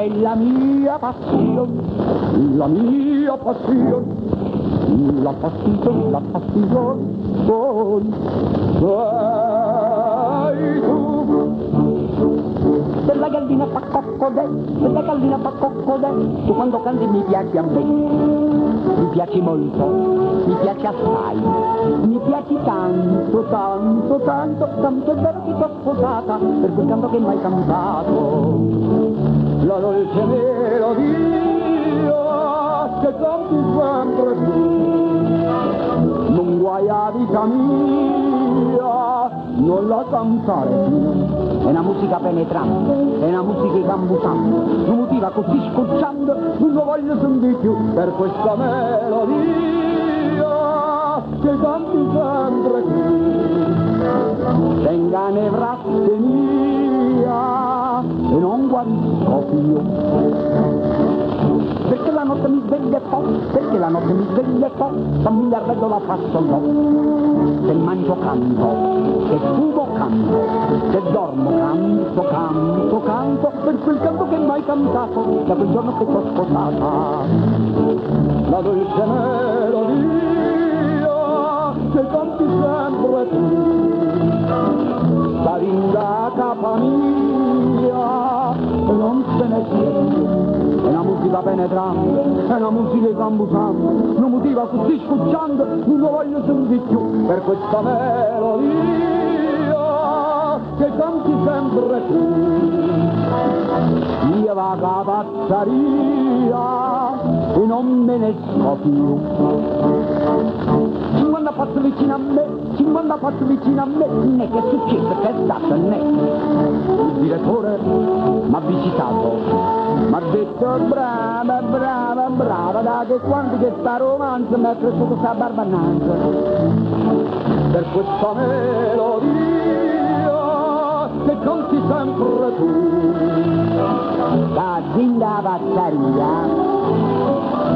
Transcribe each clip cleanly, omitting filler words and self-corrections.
sei la mia passione, la mia passione, la passione, la passione, sei tu. Se la gallina fa coccodè, se la gallina fa coccodè, tu quando canti mi piaci a me, mi piaci molto, mi piaci assai, mi piaci tanto, tanto, tanto, tanto è vero che ti ho sposata per quel canto che mi hai cantato, la dolce melodia che canti sempre tu, non guai a vita mia, non la cantare più. È una musica penetrante, è una musica gambusante, non motiva così scocciando, non lo voglio sentire più per questa melodia che canti sempre tu. Tenga nevrastenia e non guarisco più. Perché la notte mi sveglia e poi, perché la notte mi sveglia e poi, famiglia arredo la faccio no. Se mangio canto, se fumo canto, se dormo canto, canto, canto, per quel canto che mai cantato, da quel giorno che t'ho sposata. La dolce melodia che canti sempre tu, sta linda capa mia, e non se ne siede. È una musica penetrante, è una musica gambusante, non motiva così scucciando, non lo voglio sentire più per questa melodia che canti sempre tu. Io vado a pazzaria e non me ne esco più. 50 passi vicino a me, 50 passi vicino a me, né che è successo, che è stato, né. Il direttore mi ha visitato, mi ha detto brava, brava, brava, da che quando che sta romanzo mi è cresciuto sta barbananza. Per questa melodia che canti sempre tu. Da zinda pazzaria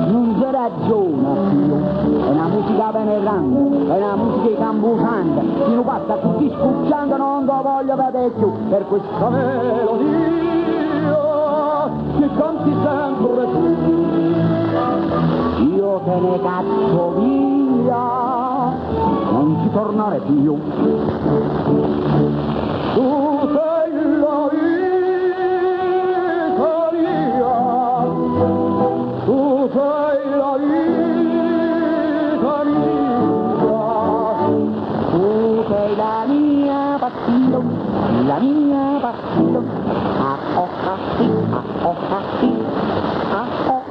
non si ragiona più, è una musica penetrante, è una musica cambusante, se non passa così scucciando non lo voglio vedere più, per questa melodia che canti sempre tu. Io te ne caccio via, non ci tornare più. Tu sei la vita mia, tu sei la vita mia, tu sei la mia passione, la mia passione. Ah oh ah sì, ah oh ah sì, ah oh